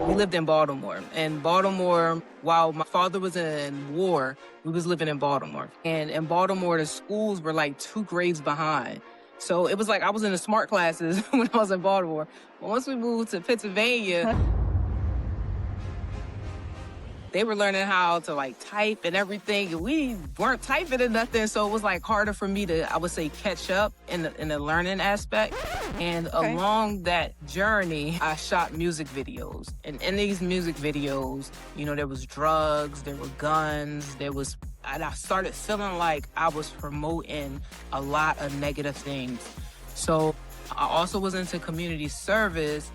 We lived in Baltimore. And Baltimore, while my father was in war, we was living in Baltimore. And in Baltimore, the schools were like 2 grades behind. So it was like I was in the smart classes when I was in Baltimore. But once we moved to Pennsylvania, they were learning how to like type and everything. And we weren't typing or nothing. So it was like harder for me to, I would say, catch up in the learning aspect. And along that journey, I shot music videos. And in these music videos, you know, there was drugs, there were guns, and I started feeling like I was promoting a lot of negative things. So I also was into community service,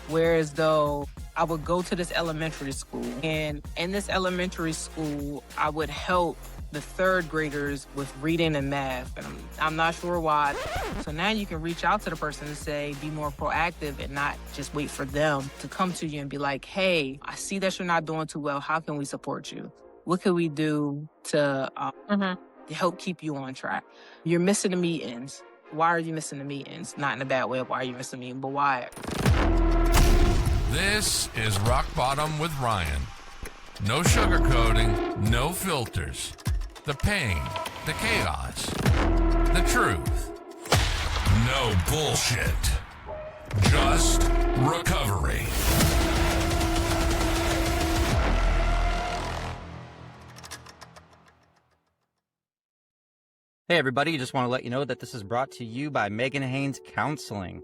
whereas though I would go to this elementary school. And in this elementary school, I would help the 3rd graders with reading and math. And I'm not sure why. So now you can reach out to the person and say, be more proactive and not just wait for them to come to you and be like, hey, I see that you're not doing too well. How can we support you? What can we do to help keep you on track? You're missing the meetings. Why are you missing the meetings? Not in a bad way of why are you missing the meeting, but why? This is Rock Bottom with Ryan. No sugarcoating, no filters. The pain, the chaos, the truth. No bullshit. Just recovery. Hey everybody, just want to let you know that this is brought to you by Megan Haynes Counseling.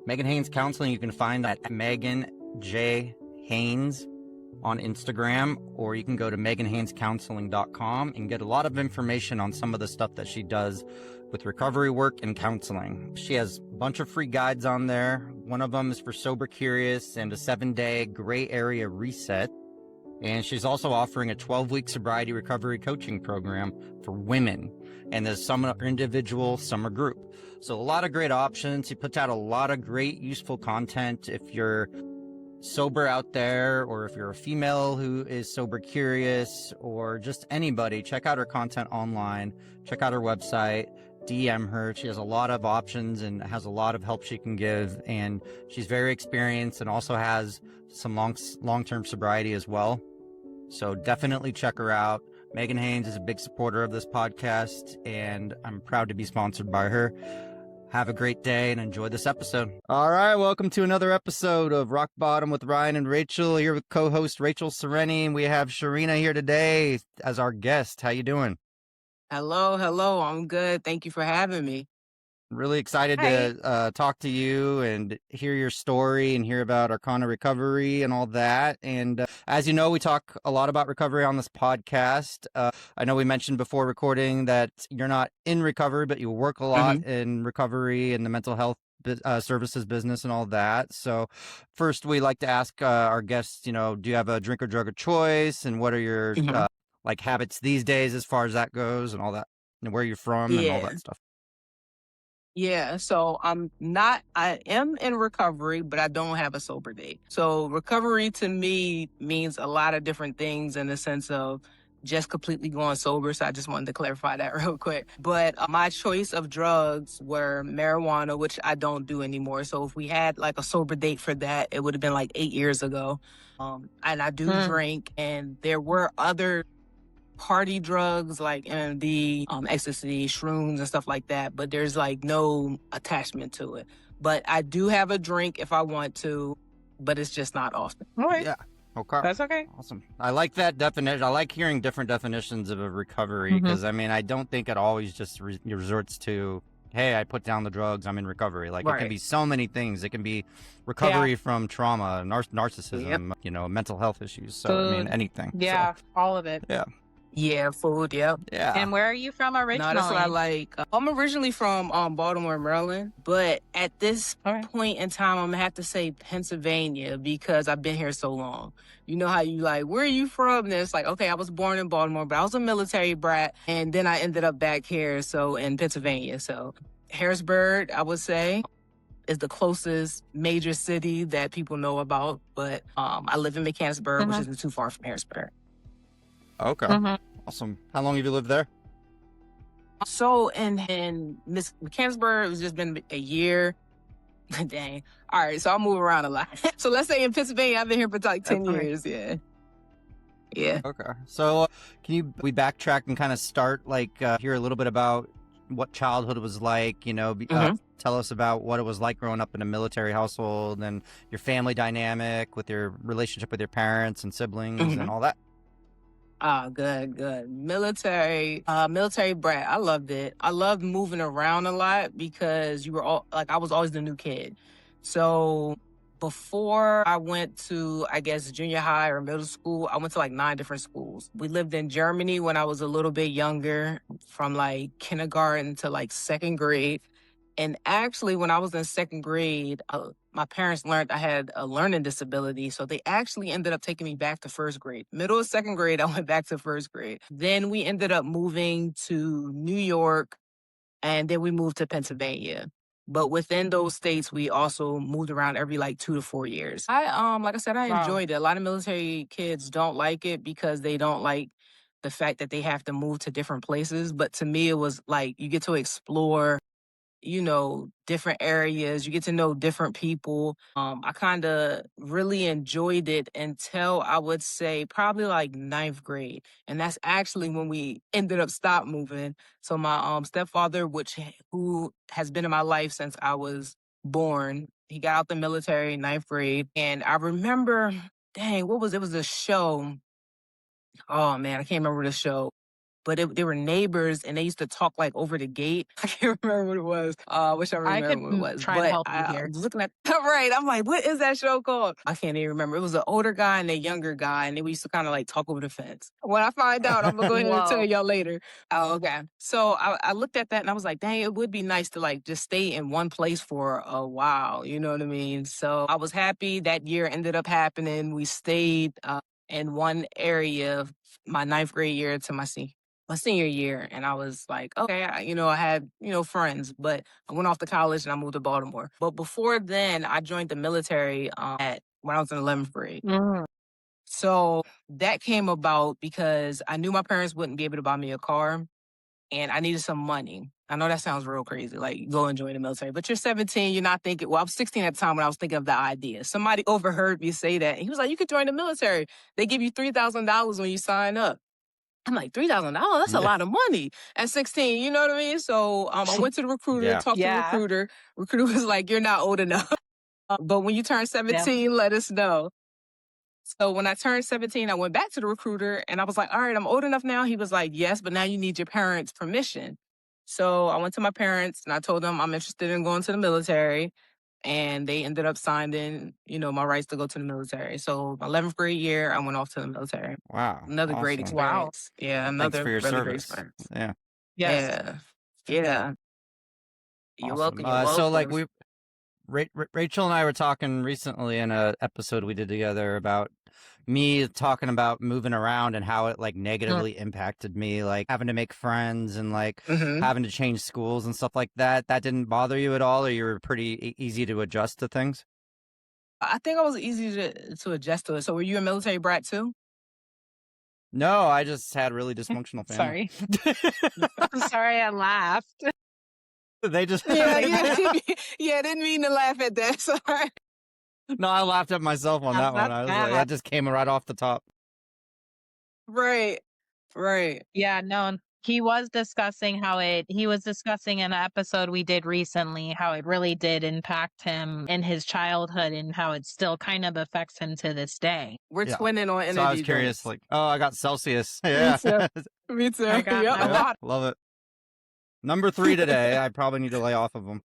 Megan Haynes Counseling you can find at Megan J. Haynes on Instagram, or you can go to meganhaynescounseling.com and get a lot of information on some of the stuff that she does with recovery work and counseling. She has a bunch of free guides on there. One of them is for sober curious and a 7-day gray area reset. And she's also offering a 12-week sobriety recovery coaching program for women. And there's some are individual, some are group. So a lot of great options. She puts out a lot of great, useful content. If you're sober out there, or if you're a female who is sober curious, or just anybody, check out her content online. Check out her website. DM her. She has a lot of options and has a lot of help she can give. And she's very experienced and also has some long-term sobriety as well. So definitely check her out. Megan Haynes is a big supporter of this podcast, and I'm proud to be sponsored by her. Have a great day and enjoy this episode. All right, welcome to another episode of Rock Bottom with Ryan and Rachel. Here with co-host Rachel Sereni. We have Sharina here today as our guest. How you doing? Hello. I'm good. Thank you for having me. Really excited to talk to you and hear your story and hear about Arcana recovery and all that. And as you know, we talk a lot about recovery on this podcast. I know we mentioned before recording that you're not in recovery, but you work a lot in recovery and the mental health services business and all that. So first, we like to ask our guests, you know, do you have a drink or drug of choice? And what are your like habits these days as far as that goes and all that, and where you're from and all that stuff? Yeah, so I am in recovery, but I don't have a sober date. So recovery to me means a lot of different things in the sense of just completely going sober. So I just wanted to clarify that real quick. But my choice of drugs were marijuana, which I don't do anymore. So if we had like a sober date for that, it would have been like 8 years ago. And I do drink, and there were other party drugs like MMD, ecstasy, shrooms, and stuff like that, but there's like no attachment to it. But I do have a drink if I want to, but it's just not often. All right. Yeah. Okay. That's okay. Awesome. I like that definition. I like hearing different definitions of a recovery because, I mean, I don't think it always just resorts to, hey, I put down the drugs, I'm in recovery. Like, it can be so many things. It can be recovery from trauma, narcissism, you know, mental health issues. So, I mean, anything. Yeah, so, all of it. Yeah. Yeah, food, yep. Yeah. And where are you from originally? No, that's what I like. I'm originally from Baltimore, Maryland, but at this point in time, I'm going to have to say Pennsylvania because I've been here so long. You know how you like, where are you from? And it's like, okay, I was born in Baltimore, but I was a military brat, and then I ended up back here, so in Pennsylvania. So Harrisburg, I would say, is the closest major city that people know about, but I live in Mechanicsburg, which isn't too far from Harrisburg. Okay. Awesome. How long have you lived there? So in Mechanicsburg, it's just been a year. Dang. All right, so I move around a lot. So let's say in Pennsylvania, I've been here for like 10 years. Yeah. Yeah. Okay. So we backtrack and kind of start hear a little bit about what childhood was like, tell us about what it was like growing up in a military household and your family dynamic with your relationship with your parents and siblings and all that. Good. Military brat. I loved it. I loved moving around a lot because I was always the new kid. So before I went to, I guess, junior high or middle school, I went to like 9 different schools. We lived in Germany when I was a little bit younger, from like kindergarten to like 2nd grade. And actually, when I was in 2nd grade, my parents learned I had a learning disability. So they actually ended up taking me back to 1st grade. Middle of 2nd grade, I went back to 1st grade. Then we ended up moving to New York, and then we moved to Pennsylvania. But within those states, we also moved around every like 2 to 4 years. Like I said, I enjoyed it. A lot of military kids don't like it because they don't like the fact that they have to move to different places. But to me, it was like you get to explore different areas. You get to know different people. I kind of really enjoyed it until I would say probably like 9th grade. And that's actually when we ended up stop moving. So my stepfather, who has been in my life since I was born, he got out the military in 9th grade. And I remember, dang, what was it? It was a show. Oh man, I can't remember the show. But they were neighbors, and they used to talk like over the gate. I can't remember what it was. I wish I remember what it was. Try to help you here. Was looking at right. I'm like, what is that show called? I can't even remember. It was an older guy and a younger guy, and we used to kind of like talk over the fence. When I find out, I'm gonna go ahead and tell y'all later. Oh, okay. So I looked at that and I was like, dang, it would be nice to like just stay in one place for a while. You know what I mean? So I was happy that year ended up happening. We stayed in one area my 9th grade year to my senior year. And I was like, okay, I had, friends, but I went off to college and I moved to Baltimore. But before then, I joined the military when I was in 11th grade. So that came about because I knew my parents wouldn't be able to buy me a car and I needed some money. I know that sounds real crazy, like go and join the military, but you're 17, you're not thinking, well, I was 16 at the time when I was thinking of the idea. Somebody overheard me say that. He was like, you could join the military. They give you $3,000 when you sign up. I'm like, $3,000? That's a lot of money at 16. You know what I mean? So I went to the recruiter, talked to the recruiter. Recruiter was like, you're not old enough. But when you turn 17, let us know. So when I turned 17, I went back to the recruiter and I was like, all right, I'm old enough now. He was like, yes, but now you need your parents' permission. So I went to my parents and I told them I'm interested in going to the military. And they ended up signing, my rights to go to the military. So my 11th grade year, I went off to the military. Wow. Another great experience. Wow. Yeah, another Thanks for your really service. great experience. Yeah. Yes. Yeah. You're welcome. You're welcome. So like Rachel and I were talking recently in an episode we did together about me talking about moving around and how it like negatively impacted me, like having to make friends and like having to change schools and stuff like that. That didn't bother you at all, or you were pretty easy to adjust to things? I think I was easy to adjust to it. So were you a military brat too? No, I just had really dysfunctional family. Sorry. I'm sorry I laughed. They just yeah, didn't mean to laugh at that. Sorry. No, I laughed at myself on that one. I was like, that just came right off the top. Right. Yeah, no, he was discussing in an episode we did recently how it really did impact him in his childhood and how it still kind of affects him to this day. We're twinning on energy. So I was curious, drinks. I got Celsius. Yeah. Me too. I got my water. Love it. Number 3 today. I probably need to lay off of them.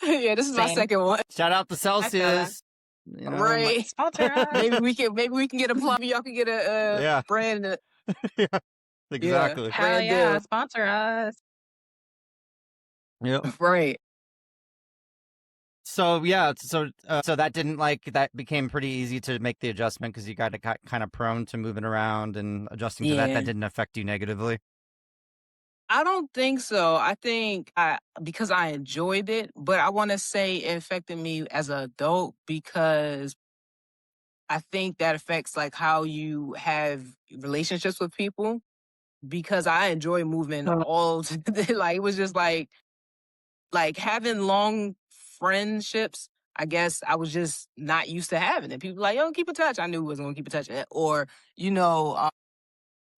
Yeah, this is my second one. Shout out to Celsius. Right. maybe we can get a plug. Y'all can get a brand. Yeah, exactly. Hell yeah, sponsor us. Yep. Right. So so that didn't that became pretty easy to make the adjustment because you got kind of prone to moving around and adjusting to that. That didn't affect you negatively. I don't think so. I think because I enjoyed it, but I want to say it affected me as an adult because I think that affects like how you have relationships with people because I enjoy moving all like it was just like having long friendships, I guess I was just not used to having it. People like, yo, keep in touch. I knew we wasn't gonna keep in touch. Or, you know,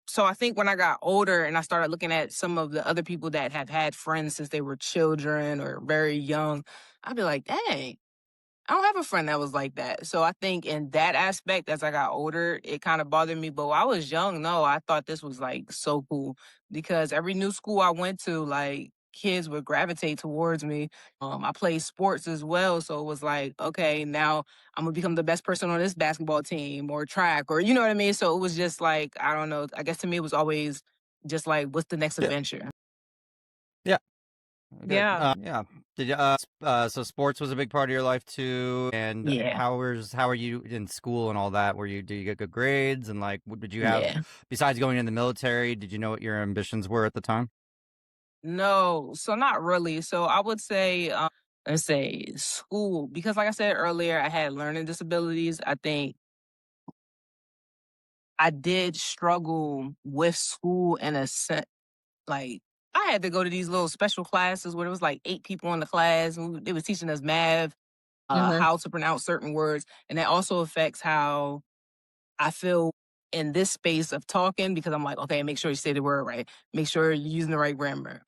so I think when I got older and I started looking at some of the other people that have had friends since they were children or very young, I'd be like, dang, I don't have a friend that was like that. So I think in that aspect, as I got older, it kind of bothered me. But when I was young, no, I thought this was like so cool because every new school I went to, like kids would gravitate towards me. I played sports as well. So it was like, okay, now I'm gonna become the best person on this basketball team or track or you know what I mean? So it was just like, I don't know. I guess to me it was always just like, what's the next adventure? Yeah. Good. Yeah. Yeah. Did you, so sports was a big part of your life too. And Yeah. how are you in school and all that? Do you get good grades? And like, what did you have, Yeah. besides going in the military, did you know what your ambitions were at the time? No, so not really. So I would say, let's say school, because like I said earlier, I had learning disabilities. I think I did struggle with school in a sense. Like I had to go to these little special classes where there was like 8 people in the class, and they was teaching us math, Hmm. how to pronounce certain words, and that also affects how I feel in this space of talking because I'm like, okay, make sure you say the word right, make sure you're using the right grammar.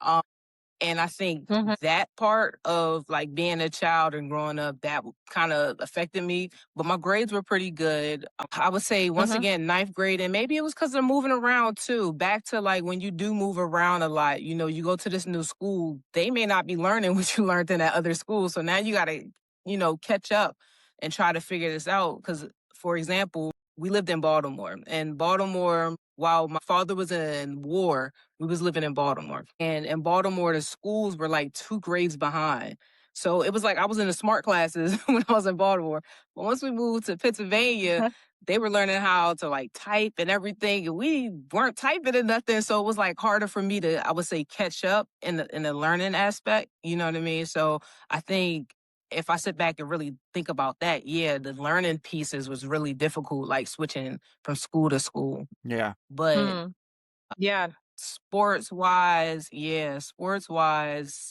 And I think Hmm. that part of like being a child and growing up, that kind of affected me. But my grades were pretty good. I would say once Hmm. again, ninth grade, and maybe it was because of moving around too. Back to like when you do move around a lot, you know, you go to this new school, they may not be learning what you learned in that other school. So now you got to, you know, catch up and try to figure this out. Because, for example, we lived in Baltimore, and Baltimore, while my father was in war, we was living in Baltimore. And in Baltimore, the schools were like 2 grades behind. So it was like I was in the smart classes when I was in Baltimore. But once we moved to Pennsylvania, they were learning how to like type and everything. And we weren't typing and nothing. So it was like harder for me to, I would say, catch up in the learning aspect. You know what I mean? So I think if I sit back and really think about that, yeah, the learning pieces was really difficult, like switching from school to school. Yeah. But Yeah. sports wise,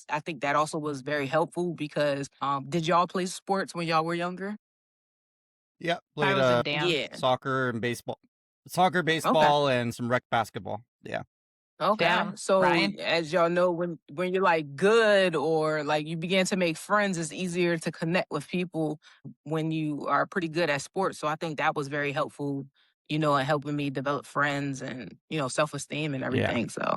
I think that also was very helpful because did y'all play sports when y'all were younger? Yeah. I Played was in dance. Yeah. soccer and baseball. Soccer, Okay. baseball, and some rec basketball. Yeah. Okay. Damn. So Ryan. as y'all know, when you're like good or like you begin to make friends, it's easier to connect with people when you are pretty good at sports. So I think that was very helpful, you know, in helping me develop friends and, you know, self-esteem and Yeah. everything. So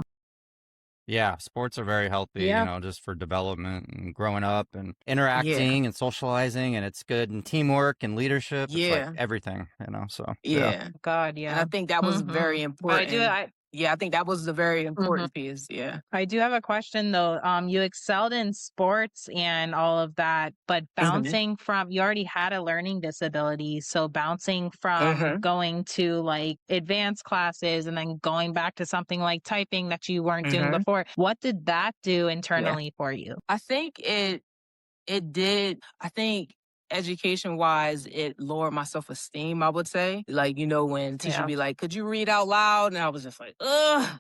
Yeah, sports are very healthy, Yeah. just for development and growing up and yeah. interacting and socializing, and it's good and teamwork and leadership. It's like Yeah. everything. So yeah. Yeah. God, And I yeah. think that was Hmm. very But I do. important. Yeah, I think that was a very Mhm. important piece. Yeah. I do have a question though. You excelled in sports and all of that, but Hmm. bouncing from, you already had a learning disability. So bouncing from Hmm. going to like advanced classes and then going back to something like typing that you weren't doing Hmm. before, what did that do Yeah. internally for you? I think it did. I think education wise, it lowered my self esteem, I would say. Like, you know, when teacher Yeah. be like, could you read out loud? And I was just like, ugh,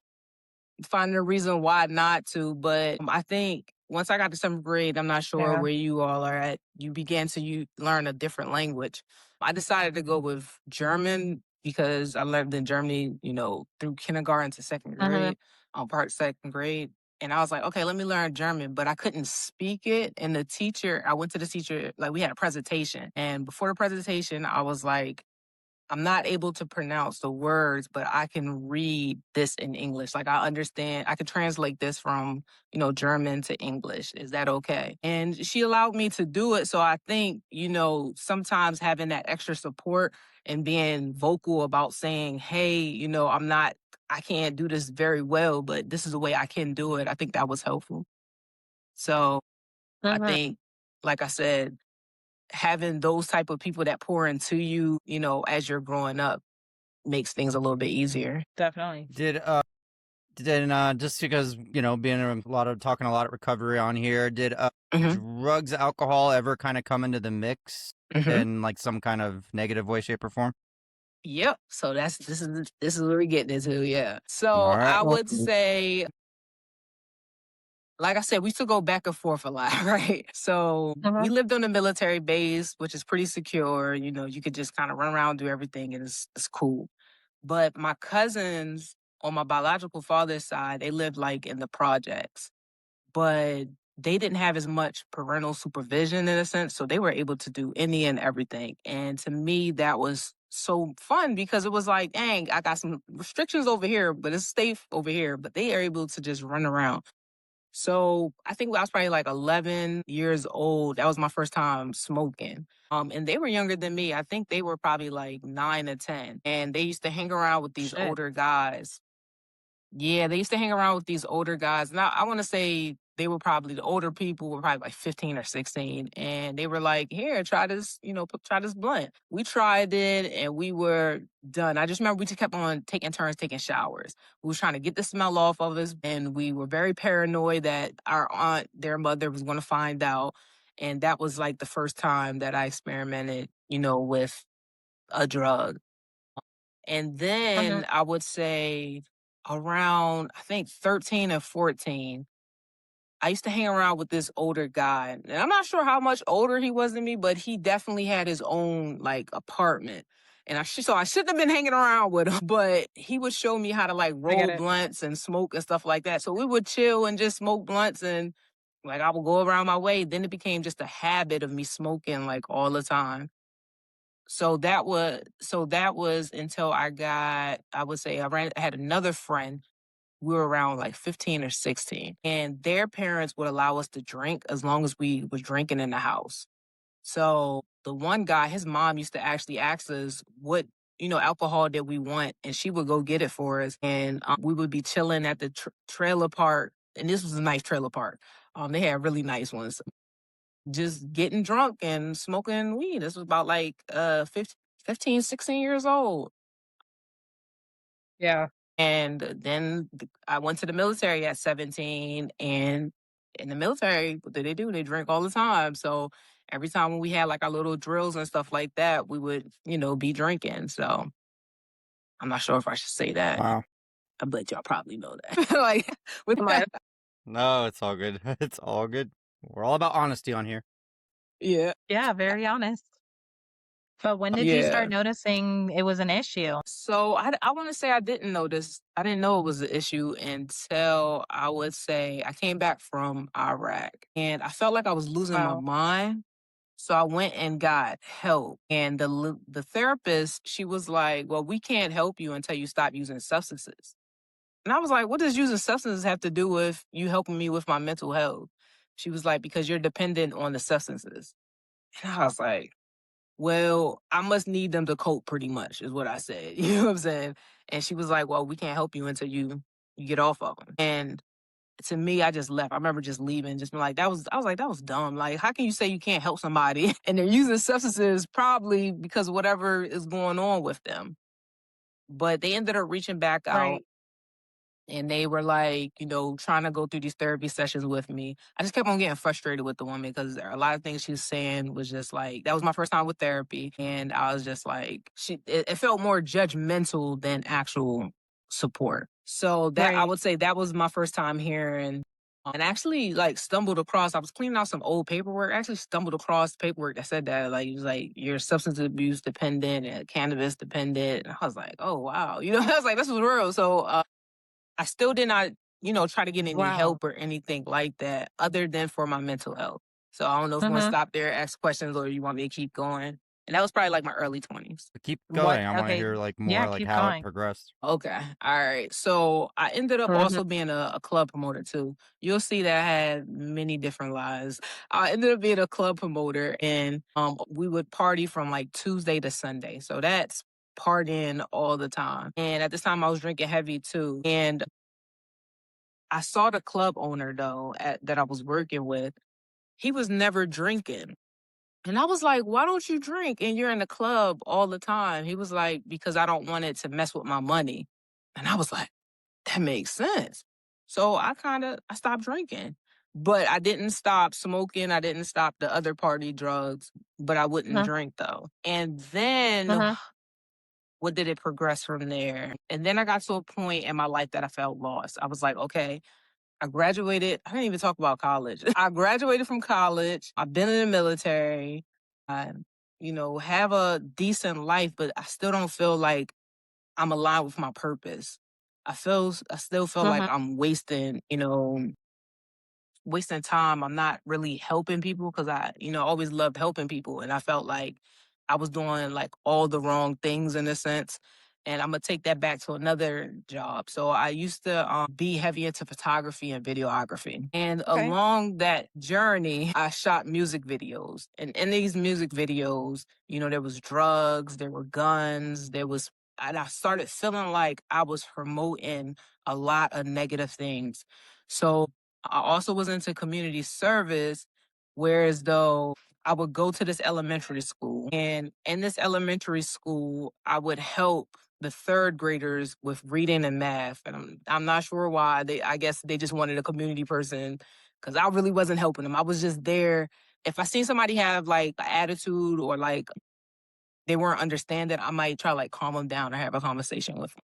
finding a reason why not to. But I think once I got to 7th grade, I'm not sure Yeah. where you all are at. You began to learn a different language. I decided to go with German because I lived in Germany, you know, through kindergarten to second Hmm. grade, part 2nd grade. And I was like, okay, let me learn German, but I couldn't speak it. And I went to the teacher, like we had a presentation. And before the presentation, I was like, I'm not able to pronounce the words, but I can read this in English. Like I understand, I could translate this from, you know, German to English. Is that okay? And she allowed me to do it. So I think, you know, sometimes having that extra support and being vocal about saying, hey, you know, I can't do this very well, but this is the way I can do it. I think that was helpful. So I Hmm. think, like I said, having those type of people that pour into you, you know, as you're growing up makes things a little bit easier. Definitely. Just because being talking a lot of recovery on here, did Mhm. drugs, alcohol ever kind of come into the mix Mhm. in like some kind of negative way, shape, or form? Yep. So this is what we're getting into. Yeah. All So right. I Well, would say like I said, we used to go back and forth a lot, right? So we lived on a military base, which is pretty secure. You know, you could just kind of run around, do everything, and it's cool. But my cousins on my biological father's side, they lived like in the projects, but they didn't have as much parental supervision in a sense. So they were able to do any and everything. And to me, that was so fun because it was like, dang, I got some restrictions over here, but it's safe over here. But they are able to just run around. So I think I was probably like 11 years old. That was my first time smoking. And they were younger than me. I think they were probably like 9 or 10. And they used to hang around with these Shit. older guys. Yeah, they used to hang around with these older guys. Now, I want to say they were probably the older people were probably like 15 or 16. And they were like, here, try this, try this blunt. We tried it and we were done. I just remember we just kept on taking turns taking showers. We were trying to get the smell off of us. And we were very paranoid that our aunt, their mother, was going to find out. And that was like the first time that I experimented, with a drug. And then I would say around, I think 13 or 14, I used to hang around with this older guy. And I'm not sure how much older he was than me, but he definitely had his own like apartment. And so I shouldn't have been hanging around with him, but he would show me how to like roll blunts and smoke and stuff like that. So we would chill and just smoke blunts and like I would go around my way. Then it became just a habit of me smoking like all the time. So that was until I would say I had another friend. We were around like 15 or 16, and their parents would allow us to drink as long as we was drinking in the house. So the one guy, his mom used to actually ask us what, alcohol that we want, and she would go get it for us. And we would be chilling at the trailer park, and this was a nice trailer park. They had really nice ones, just getting drunk and smoking weed. This was about like 15, 16 years old. Yeah. And then I went to the military at 17. And in the military, what do? They drink all the time. So every time when we had like our little drills and stuff like that, we would, be drinking. So I'm not sure if I should say that. Wow. But y'all probably know that. Like, with Might- No, it's all good. It's all good. We're all about honesty on here. yeah. Yeah, very honest. But when did you start noticing it was an issue? So I want to say I didn't notice. I didn't know it was an issue until I would say I came back from Iraq and I felt like I was losing my Wow. mind. So I went and got help. And the therapist, she was like, well, we can't help you until you stop using substances. And I was like, what does using substances have to do with you helping me with my mental health? She was like, because you're dependent on the substances. And I was like, well, I must need them to cope pretty much, is what I said. You know what I'm saying? And she was like, well, we can't help you until you get off of them. And to me, I just left. I remember just leaving, just being like, I was like, that was dumb. Like, how can you say you can't help somebody and they're using substances probably because of whatever is going on with them? But they ended up reaching back out. Right. And they were like, trying to go through these therapy sessions with me. I just kept on getting frustrated with the woman because a lot of things she was saying was just like, that was my first time with therapy. And I was just like, it felt more judgmental than actual support. So that I would say that was my first time hearing. And actually like stumbled across, I was cleaning out some old paperwork. I actually stumbled across paperwork that said that like, it was like you're substance abuse dependent and cannabis dependent. And I was like, oh, wow. I was like, this was real. So, I still did not, try to get any help or anything like that other than for my mental health. So I don't know if you want to stop there, ask questions, or you want me to keep going. And that was probably like my early 20s. Keep going. I want to hear like more like how it progressed. Okay. All right. So I ended up also being a club promoter too. You'll see that I had many different lives. I ended up being a club promoter and we would party from like Tuesday to Sunday. So that's partying all the time. And at this time I was drinking heavy too. And I saw the club owner though that I was working with. He was never drinking. And I was like, why don't you drink? And you're in the club all the time. He was like, because I don't want it to mess with my money. And I was like, that makes sense. So I stopped drinking. But I didn't stop smoking. I didn't stop the other party drugs, but I wouldn't drink though. And then what did it progress from there? And then I got to a point in my life that I felt lost. I was like, okay, I graduated. I didn't even talk about college. I graduated from college. I've been in the military. I, have a decent life, but I still don't feel like I'm aligned with my purpose. I still feel like Mm-hmm. I'm wasting time. I'm not really helping people because I, always loved helping people. And I felt like I was doing like all the wrong things in a sense. And I'm going to take that back to another job. So I used to be heavy into photography and videography. And along that journey, I shot music videos. And in these music videos, there was drugs, there were guns, and I started feeling like I was promoting a lot of negative things. So I also was into community service, whereas though I would go to this elementary school. And in this elementary school, I would help the third graders with reading and math. And I'm not sure why. I guess they just wanted a community person because I really wasn't helping them. I was just there. If I seen somebody have like an attitude or like they weren't understanding, I might try to like calm them down or have a conversation with them.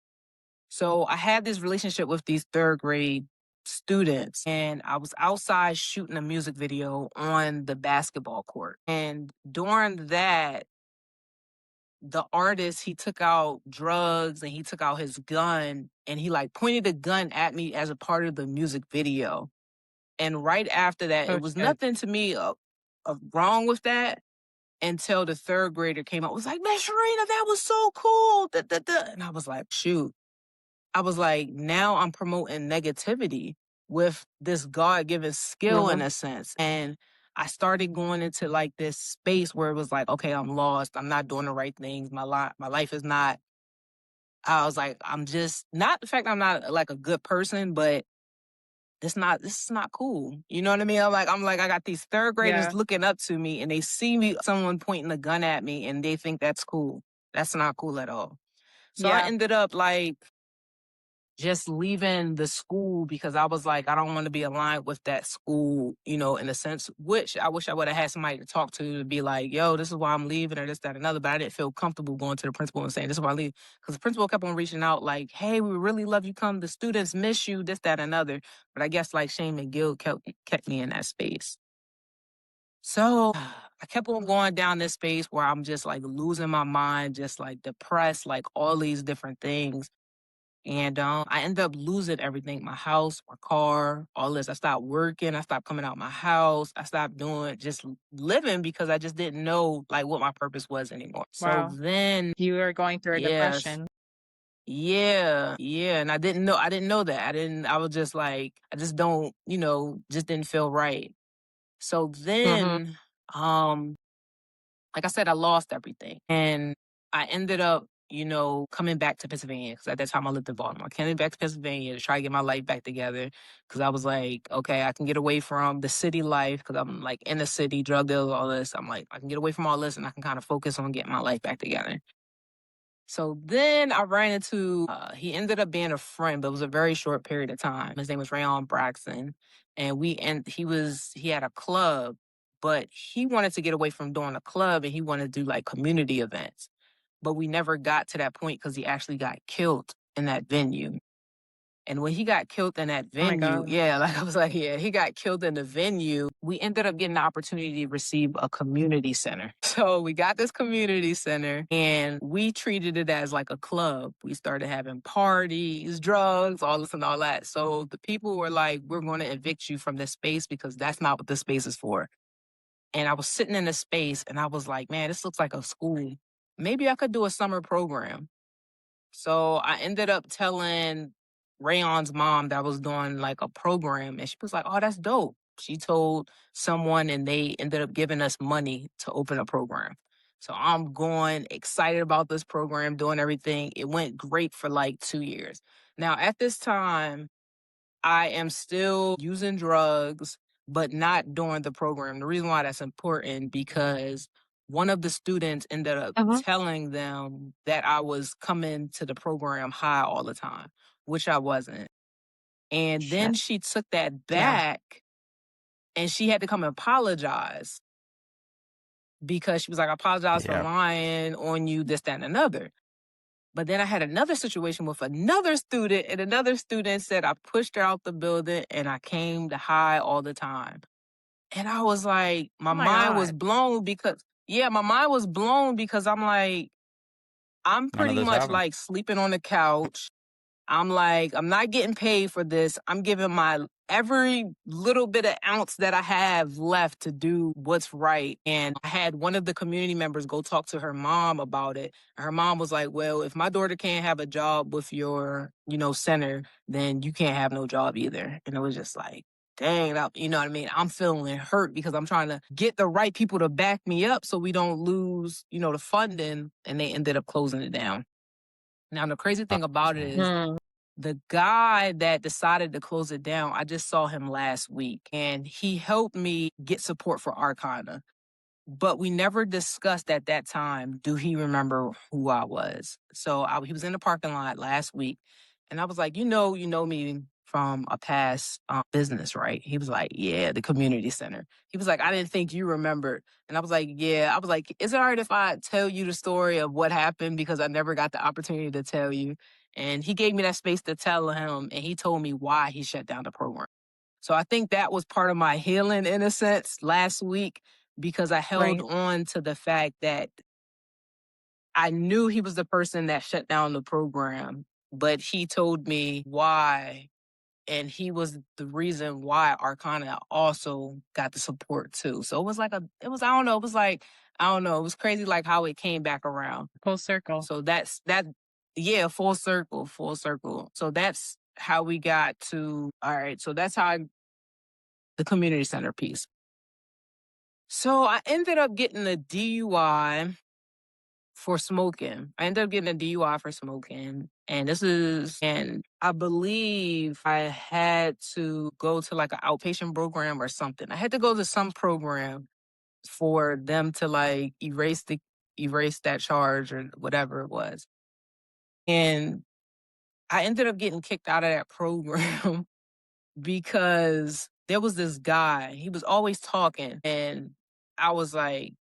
So I had this relationship with these third grade students, and I was outside shooting a music video on the basketball court. And during that, the artist, he took out drugs and he took out his gun and he like pointed the gun at me as a part of the music video. And right after that, Oh it was shit. nothing to me wrong with that until the third grader came out. Was like, "Man, Sharina, that was so cool." Da, da, da. And I was like, shoot. I was like, now I'm promoting negativity with this God given skill in Mm-hmm. a sense. And I started going into like this space where it was like, okay, I'm lost. I'm not doing the right things. My life is not. I was like, I'm just not the fact I'm not like a good person, but this is not cool. You know what I mean? I'm like, I got these third graders Yeah. looking up to me and they see me, someone pointing a gun at me and they think that's cool. That's not cool at all. So I Yeah. ended up like just leaving the school because I was like, I don't want to be aligned with that school, in a sense, which I wish I would have had somebody to talk to be like, yo, this is why I'm leaving or this, that, another. But I didn't feel comfortable going to the principal and saying, this is why I leave. Because the principal kept on reaching out like, hey, we really love you. Come. The students miss you, this, that, another. But I guess like shame and guilt kept me in that space. So I kept on going down this space where I'm just like losing my mind, just like depressed, like all these different things. And I ended up losing everything, my house, my car, all this. I stopped working. I stopped coming out my house. I stopped doing just living because I just didn't know like what my purpose was anymore. So Wow. then, You were going through a yes, depression. yeah. And I didn't know that. I was just like, I just don't, just didn't feel right. So Mm-hmm. then, like I said, I lost everything. And I ended up, coming back to Pennsylvania because at that time I lived in Baltimore. Coming back to Pennsylvania to try to get my life back together because I was like, okay, I can get away from the city life because I'm like in the city, drug dealers, all this. I'm like, I can get away from all this and I can kind of focus on getting my life back together. So then I ran into, he ended up being a friend, but it was a very short period of time. His name was Rayon Braxton. And he had a club, but he wanted to get away from doing a club and he wanted to do like community events. But we never got to that point because he actually got killed in that venue. And when he got killed in that Oh my venue, God. yeah, like I was like, yeah, he got killed in the venue. We ended up getting the opportunity to receive a community center. So we got this community center and we treated it as like a club. We started having parties, drugs, all this and all that. So the people were like, we're going to evict you from this space because that's not what this space is for. And I was sitting in the space and I was like, man, this looks like a school. Maybe I could do a summer program. So I ended up telling Rayon's mom that I was doing like a program and she was like, oh, that's dope. She told someone and they ended up giving us money to open a program. So I'm going excited about this program, doing everything. It went great for like 2 years. Now at this time, I am still using drugs, but not during the program. The reason why that's important because one of the students ended up Mm-hmm. telling them that I was coming to the program high all the time, which I wasn't. And then Shit. she took that Yeah. back and she had to come and apologize because she was like, I apologize for Yeah. lying on you, this, that, and another. But then I had another situation with another student, and another student said I pushed her out the building and I came to hide all the time. And I was like, my Oh my mind was God. blown because, my mind was blown because I'm like, I'm None of pretty this much happened. like sleeping on the couch. I'm like, I'm not getting paid for this. I'm giving my every little bit of ounce that I have left to do what's right. And I had one of the community members go talk to her mom about it. And her mom was like, well, if my daughter can't have a job with your, center, then you can't have no job either. And it was just like, dang, you know what I mean? I'm feeling hurt because I'm trying to get the right people to back me up so we don't lose, the funding. And they ended up closing it down. Now, the crazy thing about it is the guy that decided to close it down, I just saw him last week and he helped me get support for Arcana. But we never discussed at that time, do he remember who I was? So he was in the parking lot last week and I was like, you know me from a past business, right? He was like, yeah, the community center. He was like, I didn't think you remembered. And I was like, yeah. I was like, is it all right if I tell you the story of what happened? Because I never got the opportunity to tell you. And he gave me that space to tell him. And he told me why he shut down the program. So I think that was part of my healing in a sense last week because I held Right. on to the fact that I knew he was the person that shut down the program, but he told me why. And he was the reason why Arcana also got the support too. So it was like it was crazy like how it came back around. Full circle. So that's that. Yeah, full circle, full circle. So that's how we got to, all right. So that's how the community center piece. So I ended up getting a DUI for smoking. And I believe I had to go to like an outpatient program or something. I had to go to some program for them to like erase that charge or whatever it was. And I ended up getting kicked out of that program because there was this guy, he was always talking. And I was like,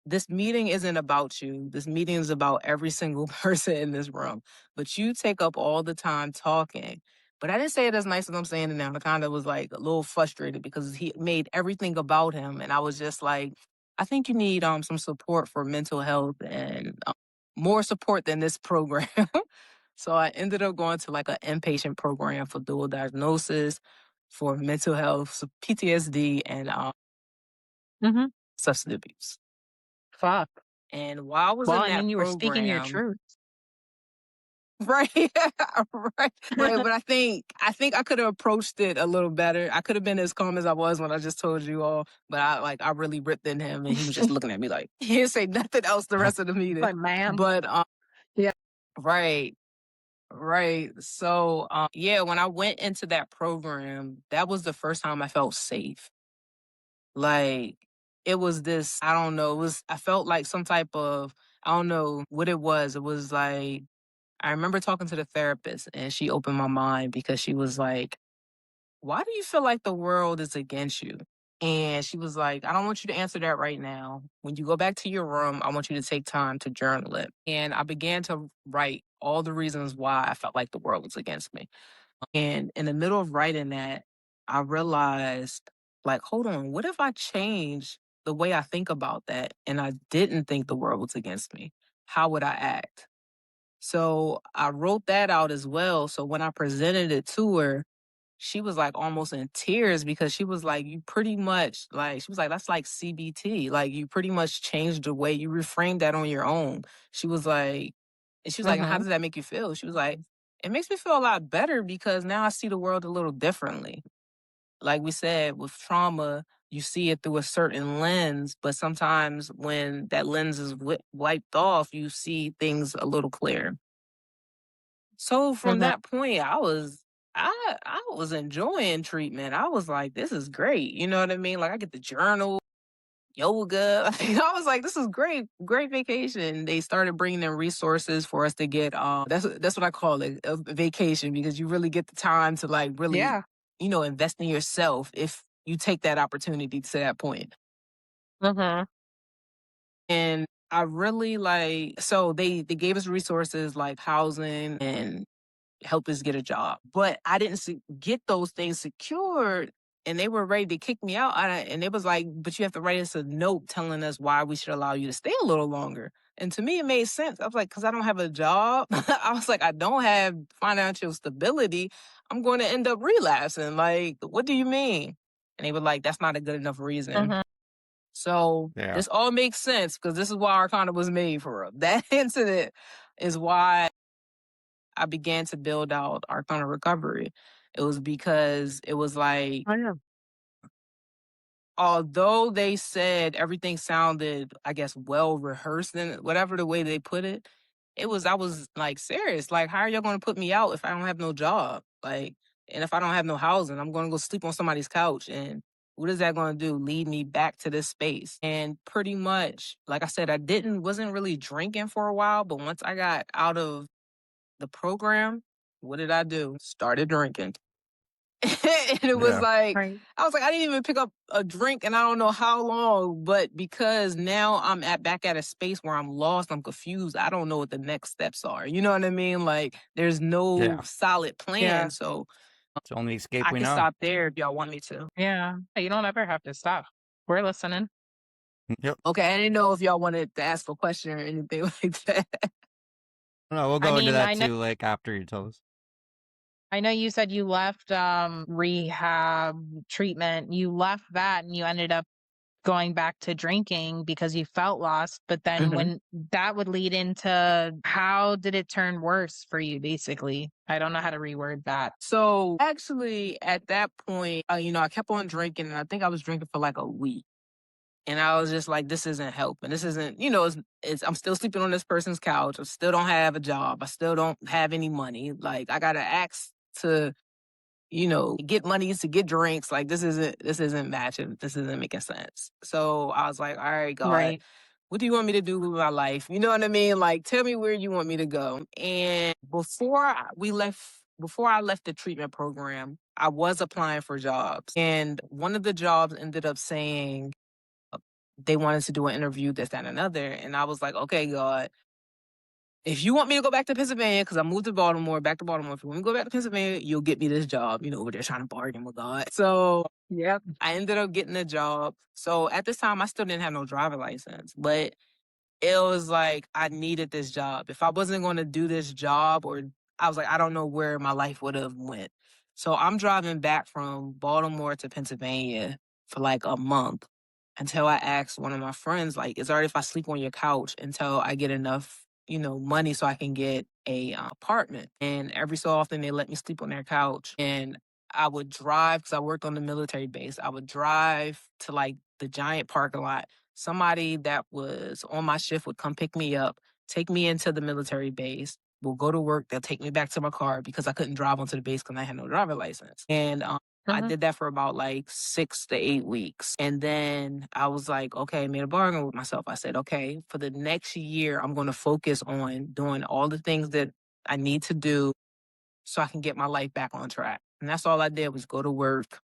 this meeting isn't about you. This meeting is about every single person in this room. But you take up all the time talking. But I didn't say it as nice as I'm saying it now. I kind of was like a little frustrated because he made everything about him. And I was just like, I think you need some support for mental health and more support than this program. So I ended up going to like an inpatient program for dual diagnosis for mental health, so PTSD, and substance abuse. Fuck. And while I was Well, in I that mean, you were speaking your program, truth. right, right, right. But I think I could have approached it a little better. I could have been as calm as I was when I just told you all. But I really ripped in him, and he was just looking at me like he didn't say nothing else the rest of the meeting. But man. But Yeah. right, right. So yeah, when I went into that program, that was the first time I felt safe. Like it was this, I don't know, I felt like some type of, I don't know what it was. It was like, I remember talking to the therapist and she opened my mind because she was like, why do you feel like the world is against you? And she was like, I don't want you to answer that right now. When you go back to your room, I want you to take time to journal it. And I began to write all the reasons why I felt like the world was against me. And in the middle of writing that, I realized, like, hold on, what if I change the way I think about that and I didn't think the world was against me? How would I act? So I wrote that out as well. So when I presented it to her, she was like almost in tears because she was like, you pretty much like, she was like, that's like CBT. Like you pretty much changed the way you reframed that on your own. She was like, and she was like, and how does that make you feel? She was like, it makes me feel a lot better because now I see the world a little differently. Like we said, with trauma, you see it through a certain lens, but sometimes when that lens is wiped off, you see things a little clearer. So from that point, I was enjoying treatment. I was like, this is great. You know what I mean? Like I get the journal, yoga. I was like, this is great, great vacation. They started bringing in resources for us to get. That's what I call it, a vacation, because you really get the time to like really, Yeah. Invest in yourself if you take that opportunity to that point. And I really so they gave us resources like housing and help us get a job. But I didn't get those things secured, and they were ready to kick me out. And it was like, but you have to write us a note telling us why we should allow you to stay a little longer. And to me, it made sense. I was like, because I don't have a job. I was like, I don't have financial stability. I'm going to end up relapsing. Like, what do you mean? And they were like, that's not a good enough reason. Mhm. So Yeah. this all makes sense because this is why Arcana was made for real. That incident is why I began to build out Arcana Recovery. It was because it was like, I know. although they said everything sounded, I guess, well rehearsed and whatever the way they put it, I was like serious. Like, how are y'all going to put me out if I don't have no job? Like, and if I don't have no housing, I'm going to go sleep on somebody's couch. And what is that going to do? Lead me back to this space. And pretty much, like I said, wasn't really drinking for a while. But once I got out of the program, what did I do? Started drinking. And it was Yeah. like, Right. I was like, I didn't even pick up a drink and I don't know how long, but because now I'm back at a space where I'm lost, I'm confused. I don't know what the next steps are. You know what I mean? Like there's no Yeah. solid plan. Yeah. So It's the only escape I we can know. stop there if y'all want me to. Yeah. You don't ever have to stop. We're listening. Yep. Okay, I didn't know if y'all wanted to ask a question or anything like that. No, we'll I go into mean, that I know too, like after you tell us. you said you left rehab treatment. You left that and you ended up going back to drinking because you felt lost. But then Mhm. when that would lead into how did it turn worse for you, basically? I don't know how to reword that. So actually, at that point, I kept on drinking, and I think I was drinking for like a week. And I was just like, this isn't helping. This isn't, I'm still sleeping on this person's couch. I still don't have a job. I still don't have any money. Like, I got to ask to, get money to get drinks. Like, this isn't matching. This isn't making sense. So I was like, all right, God, Right. what do you want me to do with my life? You know what I mean? Like, tell me where you want me to go. And before I left the treatment program, I was applying for jobs. And one of the jobs ended up saying, they wanted to do an interview, this, that, and another. And I was like, okay, God, if you want me to go back to Pennsylvania, because I moved to Baltimore, back to Baltimore, if you want me to go back to Pennsylvania, you'll get me this job, over there trying to bargain with God. So Yep. I ended up getting a job. So at this time, I still didn't have no driver license, but it was like I needed this job. If I wasn't going to do this job, or I was like, I don't know where my life would have went. So I'm driving back from Baltimore to Pennsylvania for like a month until I asked one of my friends, like, is it all right if I sleep on your couch until I get enough, money so I can get a apartment? And every so often they let me sleep on their couch. And I would drive, because I worked on the military base. I would drive to like the giant parking lot. Somebody that was on my shift would come pick me up, take me into the military base. We'll go to work. They'll take me back to my car because I couldn't drive onto the base because I had no driver license. And I did that for about like 6 to 8 weeks. And then I was like, okay, I made a bargain with myself. I said, okay, for the next year, I'm going to focus on doing all the things that I need to do so I can get my life back on track. And that's all I did was go to work,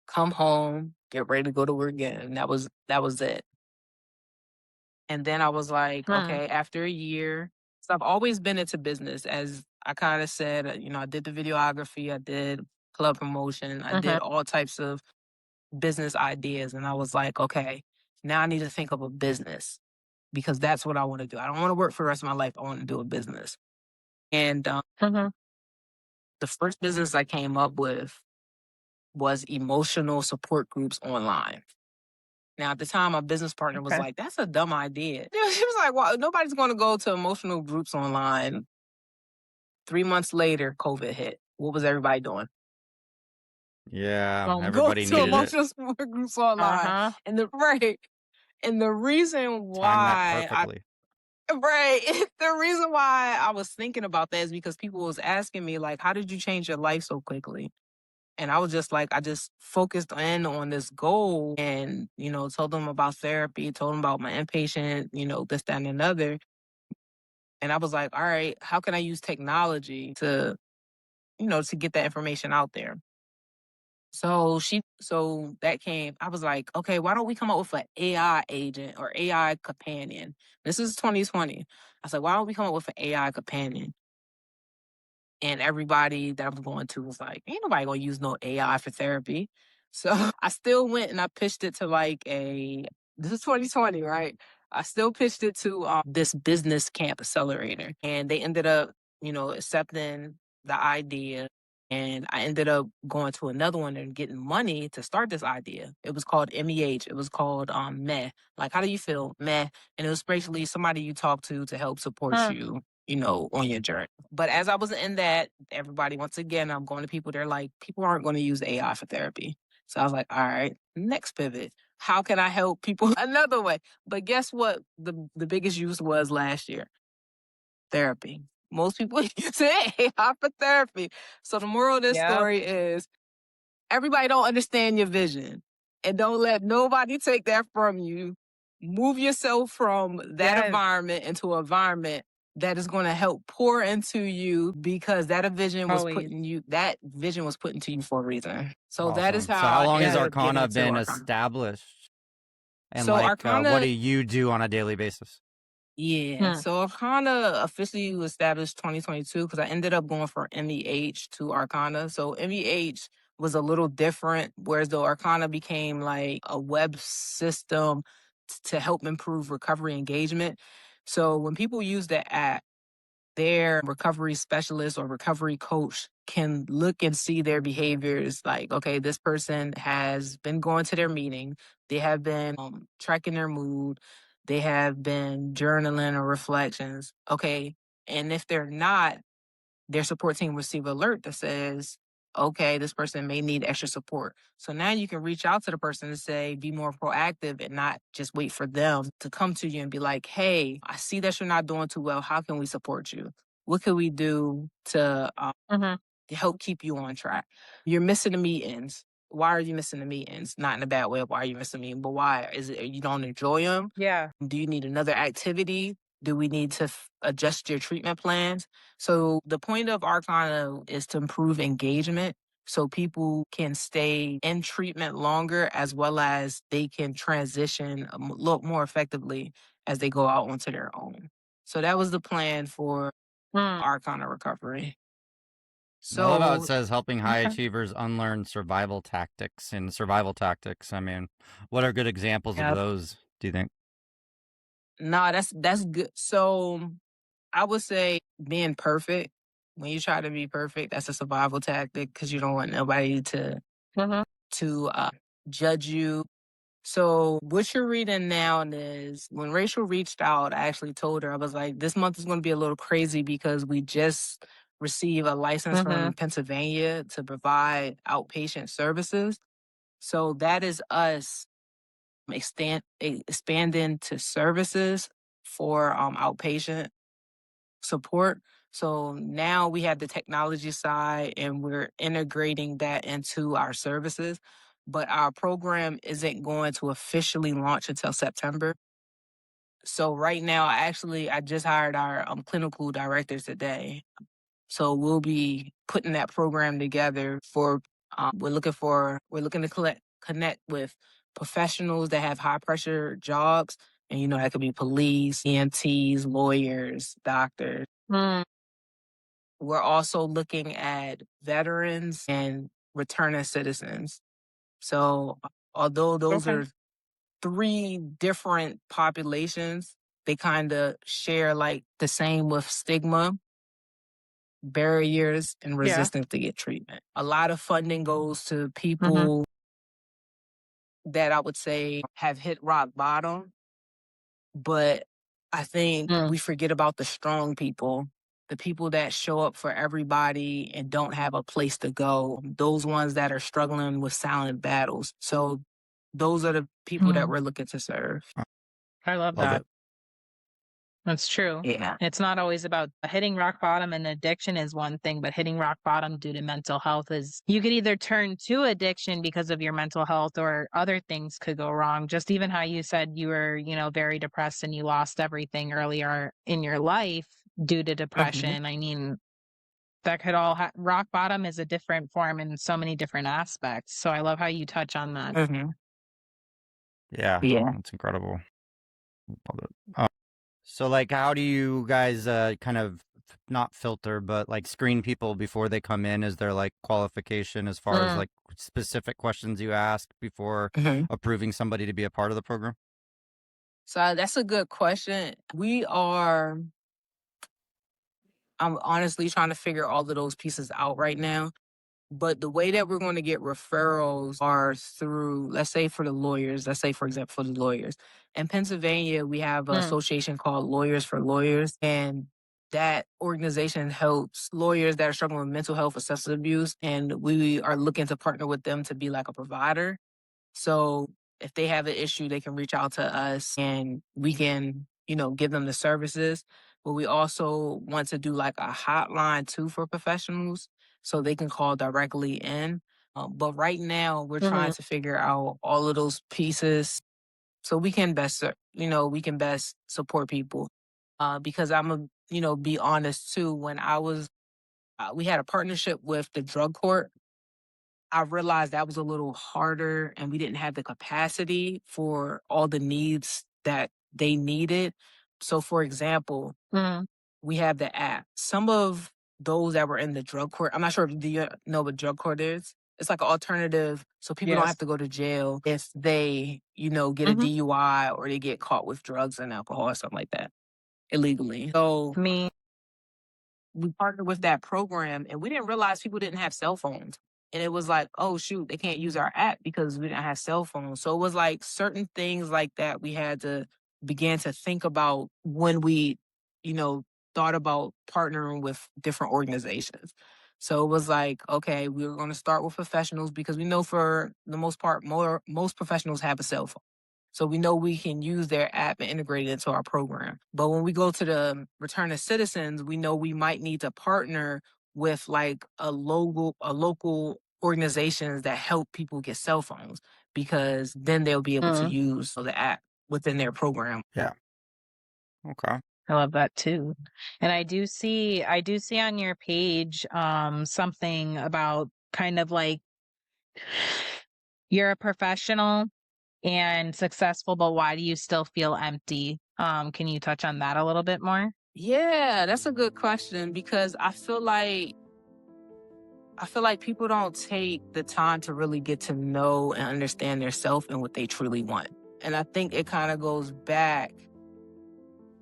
come home, get ready to go to work again. And that was it. And then I was like, Hmm. okay, after a year, so I've always been into business. As I kind of said, I did the videography, I did club promotion, I Mhm. did all types of business ideas. And I was like, okay, now I need to think of a business because that's what I want to do. I don't want to work for the rest of my life. I want to do a business. And Mhm. the first business I came up with was emotional support groups online. Now, at the time, my business partner was Okay. like, that's a dumb idea. She was like, well, nobody's going to go to emotional groups online. 3 months later, COVID hit. What was everybody doing? Yeah, Go everybody to needed it. emotional support groups online. Uh-huh. And the reason Timed that why perfectly. right. The reason why I was thinking about that is because people was asking me, like, how did you change your life so quickly? And I was just like, I just focused in on this goal and, told them about therapy, told them about my inpatient, this, that, and another. And I was like, all right, how can I use technology to get that information out there? So that came, I was like, okay, why don't we come up with an AI agent or AI companion? This is 2020. I said, why don't we come up with an AI companion? And everybody that I was going to was like, ain't nobody gonna use no AI for therapy. So I still went and I pitched it to this is 2020, right? I still pitched it to this business camp accelerator, and they ended up, accepting the idea. And I ended up going to another one and getting money to start this idea. It was called MEH. It was called Meh. Like, how do you feel? Meh. And it was basically somebody you talk to help support you, on your journey. But as I was in that, everybody, once again, I'm going to people, they're like, people aren't going to use AI for therapy. So I was like, all right, next pivot. How can I help people another way? But guess what? The biggest use was last year, therapy. Most people use AI for therapy. So the moral of this Yep. story is everybody don't understand your vision, and don't let nobody take that from you. Move yourself from that Yes. environment into an environment that is going to help pour into you, because that vision was Always. that vision was put into you for a reason. So that is Awesome. how So how I long has ended up getting Arcana into been Arcana. established? And So like, what Arcana, do you do on a daily basis? yeah. So Arcana officially was established 2022 because I ended up going from MEH to Arcana. So MEH was a little different, whereas the Arcana became like a web system to help improve recovery engagement. So when people use the app, their recovery specialist or recovery coach can look and see their behaviors, like, okay, this person has been going to their meeting, they have been tracking their mood, they have been journaling or reflections. Okay. And if they're not, their support team will receive an alert that says, okay, this person may need extra support. So now you can reach out to the person and say, be more proactive and not just wait for them to come to you and be like, hey, I see that you're not doing too well. How can we support you? What can we do to help keep you on track? You're missing the meetings. Why are you missing the meetings? Not in a bad way of why are you missing the meeting, but why? Is it you don't enjoy them? Yeah. Do you need another activity? Do we need to adjust your treatment plans? So the point of Arcana is to improve engagement so people can stay in treatment longer, as well as they can transition a lot more effectively as they go out onto their own. So that was the plan for Arcana recovery. I love how it So says helping high achievers unlearn survival tactics. And survival tactics, I mean, what are good examples of yeah, those, do you think? no, that's good. So I would say being perfect. When you try to be perfect, that's a survival tactic because you don't want nobody to to judge you. So what you're reading now is when Rachel reached out, I actually told her, I was like, this month is going to be a little crazy because we just received a license from Pennsylvania to provide outpatient services. So that is us expanding to services for outpatient support. So now we have the technology side and we're integrating that into our services. But our program isn't going to officially launch until September. So right now, I just hired our clinical directors today. So we'll be putting that program together for. We're looking to connect with professionals that have high pressure jobs, and that could be police, EMTs, lawyers, doctors. We're also looking at veterans and returning citizens. So although those are three different populations, they kind of share like the same with stigma, barriers, and resistance to get treatment. A lot of funding goes to people that I would say have hit rock bottom, but I think we forget about the strong people, the people that show up for everybody and don't have a place to go, those ones that are struggling with silent battles. So those are the people that we're looking to serve. I love Love that. it. That's true. Yeah. It's not always about hitting rock bottom, and addiction is one thing, but hitting rock bottom due to mental health is you could either turn to addiction because of your mental health or other things could go wrong. Just even how you said you were, very depressed and you lost everything earlier in your life due to depression. I mean, that could all rock bottom is a different form in so many different aspects. So I love how you touch on that. Mm-hmm. Yeah, Yeah. that's incredible. Love it. So, like, how do you guys kind of not filter, but like screen people before they come in? Is there like qualification as far as like specific questions you ask before Mm-hmm. approving somebody to be a part of the program? So that's a good question. I'm honestly trying to figure all of those pieces out right now. But the way that we're going to get referrals are through, let's say for the lawyers, let's say, for example, for the lawyers. In Pennsylvania, we have an association called Lawyers for Lawyers. And that organization helps lawyers that are struggling with mental health or substance abuse. And we are looking to partner with them to be like a provider. So if they have an issue, they can reach out to us and we can, give them the services. But we also want to do like a hotline too for professionals so they can call directly in. But right now, we're trying to figure out all of those pieces so we can best, we can best support people. Because I'm a, be honest too. When we had a partnership with the drug court. I realized that was a little harder and we didn't have the capacity for all the needs that they needed. So, for example, we have the app. Some of those that were in the drug court, I'm not sure if do you know what drug court is. It's like an alternative so people don't have to go to jail if they, get a DUI or they get caught with drugs and alcohol or something like that illegally. So Me. we partnered with that program and we didn't realize people didn't have cell phones. And it was like, oh, shoot, they can't use our app because we didn't have cell phones. So it was like certain things like that we had to begin to think about when we, thought about partnering with different organizations. So it was like, okay, we were going to start with professionals because we know for the most part, most professionals have a cell phone. So we know we can use their app and integrate it into our program. But when we go to the return of citizens, we know we might need to partner with like a local organizations that help people get cell phones because then they'll be able to use the app within their program. Yeah. Okay. I love that too. And I do see on your page something about kind of like you're a professional and successful, but why do you still feel empty? Can you touch on that a little bit more? Yeah, that's a good question because I feel like people don't take the time to really get to know and understand their self and what they truly want. And I think it kind of goes back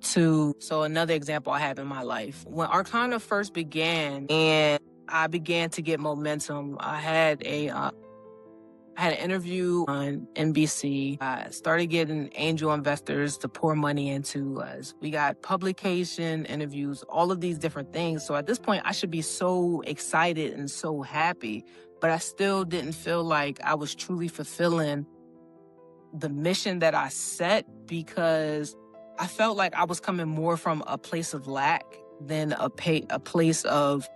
to, so another example I have in my life. When Arcana first began and I began to get momentum, I had an interview on NBC. I started getting angel investors to pour money into us. We got publication interviews, all of these different things. So at this point, I should be so excited and so happy, but I still didn't feel like I was truly fulfilling the mission that I set because I felt like I was coming more from a place of lack than a place of,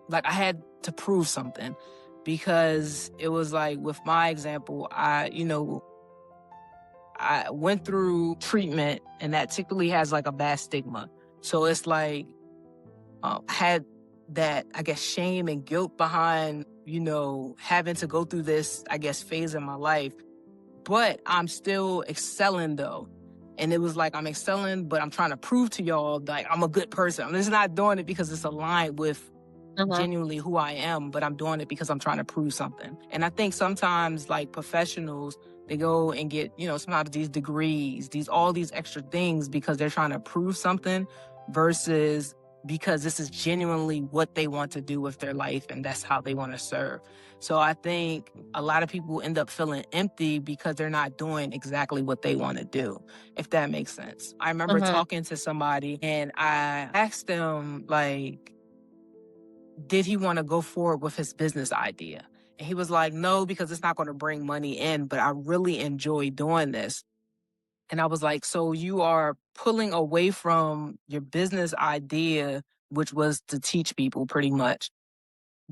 like, I had to prove something. Because it was like, with my example, I went through treatment and that typically has like a bad stigma. So it's like, I had that, I guess, shame and guilt behind, having to go through this, I guess, phase in my life. But I'm still excelling though. And it was like, I'm excelling, but I'm trying to prove to y'all like I'm a good person. I'm just not doing it because it's aligned with genuinely who I am, but I'm doing it because I'm trying to prove something. And I think sometimes like professionals, they go and get, sometimes these degrees, all these extra things because they're trying to prove something versus because this is genuinely what they want to do with their life and that's how they want to serve. So I think a lot of people end up feeling empty because they're not doing exactly what they want to do, if that makes sense. I remember talking to somebody and I asked them like, did he want to go forward with his business idea? And he was like, no, because it's not going to bring money in, but I really enjoy doing this. And I was like, so you are pulling away from your business idea, which was to teach people pretty much,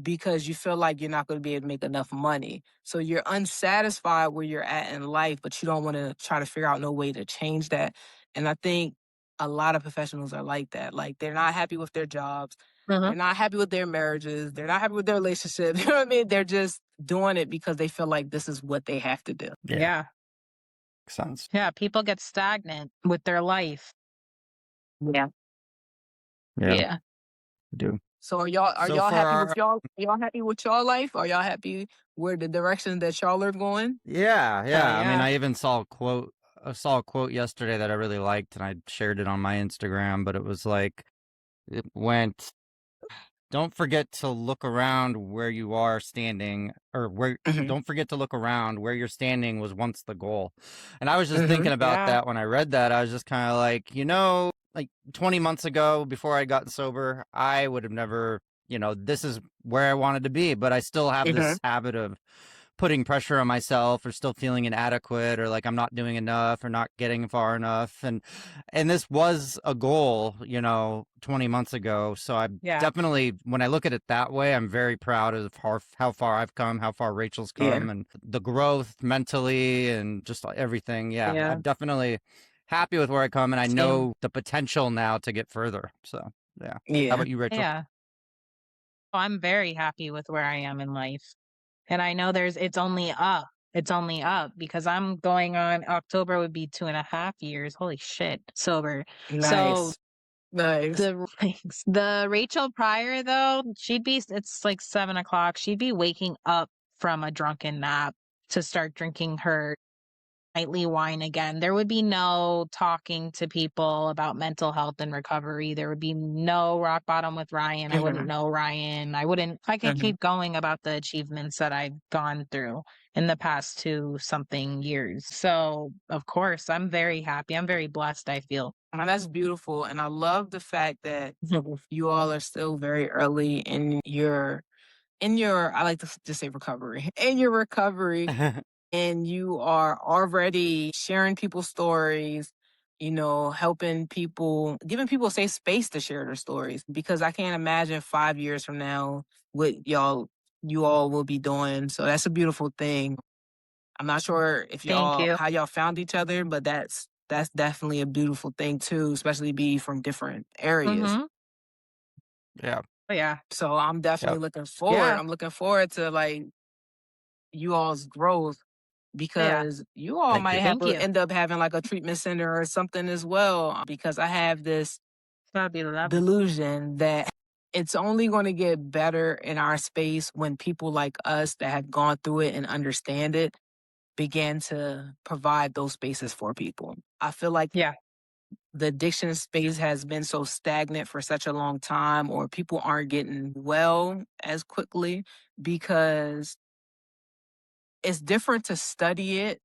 because you feel like you're not going to be able to make enough money. So you're unsatisfied where you're at in life, but you don't want to try to figure out no way to change that. And I think a lot of professionals are like that. Like they're not happy with their jobs. They're not happy with their marriages. They're not happy with their relationships. You know what I mean? They're just doing it because they feel like this is what they have to do. Yeah. Makes sense. Yeah. People get stagnant with their life. Yeah. Yeah. Do. So are y'all So for happy our- with y'all happy with y'all life? Are y'all happy where the direction that y'all are going? Yeah. I mean, yeah. I even saw a quote yesterday that I really liked, and I shared it on my Instagram. But it was like, it went, "Don't forget to look around where you are standing, or where. Don't forget to look around where you're standing was once the goal." And I was just thinking about Yeah. that when I read that. I was just kind of like, like 20 months ago, before I got sober, I would have never, this is where I wanted to be, but I still have this habit of putting pressure on myself, or still feeling inadequate, or like I'm not doing enough, or not getting far enough. And this was a goal, 20 months ago. So I definitely, when I look at it that way, I'm very proud of how far I've come, how far Rachel's come, and the growth mentally and just everything. Yeah. I'm definitely happy with where I come, and I know the potential now to get further. So yeah. How about you, Rachel? Yeah. Well, I'm very happy with where I am in life. And I know it's only up. It's only up because I'm going on, October would be 2.5 years. Holy shit. Sober. Nice. So nice. the Rachel Pryor though, it's like 7:00. She'd be waking up from a drunken nap to start drinking her nightly wine again. There would be no talking to people about mental health and recovery. There would be no rock bottom with Ryan. I wouldn't know Ryan. I could keep going about the achievements that I've gone through in the past 2-something years. So of course, I'm very happy. I'm very blessed, I feel. And that's beautiful. And I love the fact that you all are still very early in your, I like to just say recovery, in your recovery. And you are already sharing people's stories, helping people, giving people a safe space to share their stories. Because I can't imagine 5 years from now what you all will be doing. So that's a beautiful thing. I'm not sure if how y'all found each other, but that's definitely a beautiful thing too, especially be from different areas. Yeah. Yeah. So I'm definitely looking forward. Yeah. I'm looking forward to like you all's growth, because you all might have to end up having like a treatment center or something as well. Because I have this delusion that it's only going to get better in our space when people like us that have gone through it and understand it begin to provide those spaces for people. I feel like the addiction space has been so stagnant for such a long time, or people aren't getting well as quickly because it's different to study it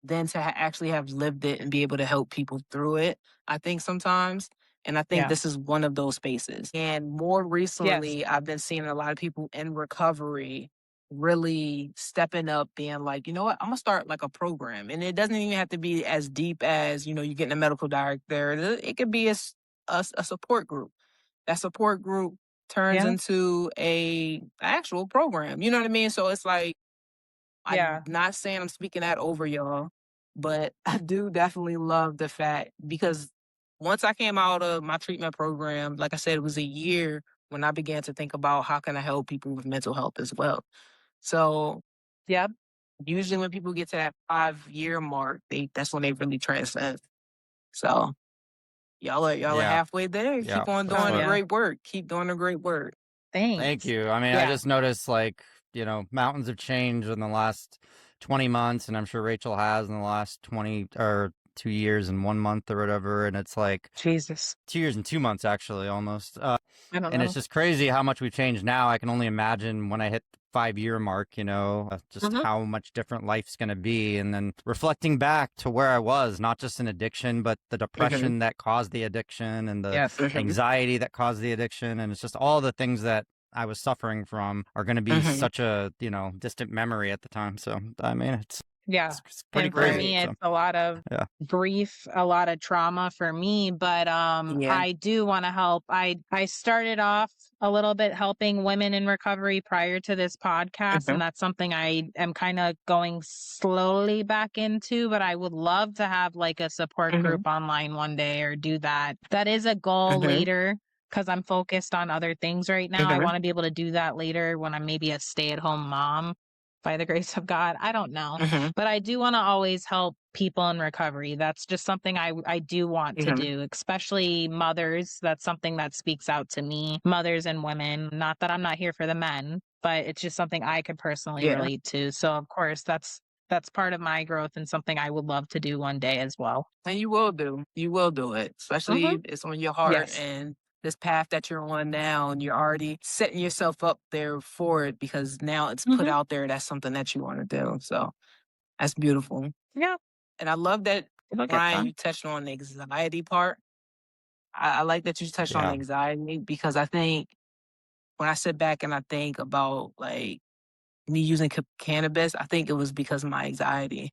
than to actually have lived it and be able to help people through it, I think sometimes. And I think this is one of those spaces. And more recently, I've been seeing a lot of people in recovery really stepping up, being like, you know what, I'm going to start like a program. And it doesn't even have to be as deep as, you're getting a medical director. It could be a support group. That support group turns into a actual program. You know what I mean? So it's like, I'm not saying I'm speaking that over y'all, but I do definitely love the fact, because once I came out of my treatment program, like I said, it was a year when I began to think about how can I help people with mental health as well. So usually when people get to that 5-year mark, that's when they really transcend. So y'all are halfway there. Keep on doing the great work. Keep doing the great work. Thanks. Thank you. I mean, I just noticed like, mountains have changed in the last 20 months, and I'm sure Rachel has in the last 20 or 2 years and 1 month or whatever. And it's like Jesus, 2 years and 2 months, actually, almost. I don't know. And it's just crazy how much we've changed now. I can only imagine when I hit the 5-year mark, just how much different life's going to be. And then reflecting back to where I was, not just in addiction, but the depression that caused the addiction, and the anxiety that caused the addiction. And it's just all the things that I was suffering from are going to be such a, distant memory at the time. So, I mean, it's pretty and crazy. For me, it's a lot of grief, a lot of trauma for me, but I do want to help. I started off a little bit helping women in recovery prior to this podcast, and that's something I am kind of going slowly back into, but I would love to have like a support group online one day, or do that. That is a goal later because I'm focused on other things right now. I want to be able to do that later when I'm maybe a stay-at-home mom by the grace of God. I don't know. But I do want to always help people in recovery. That's just something I do want to do, especially mothers. That's something that speaks out to me, mothers and women. Not that I'm not here for the men, but it's just something I could personally relate to. So of course that's part of my growth and something I would love to do one day as well. And you will do. You will do it, especially if it's on your heart Yes. and this path that you're on now, and you're already setting yourself up there for it because now it's put out there. That's something that you want to do. So that's beautiful. Yeah. And I love that, It'll get Brian, done. you touched on the anxiety part. I like that you touched on Yeah. anxiety because I think when I sit back and I think about like me using cannabis, I think it was because of my anxiety.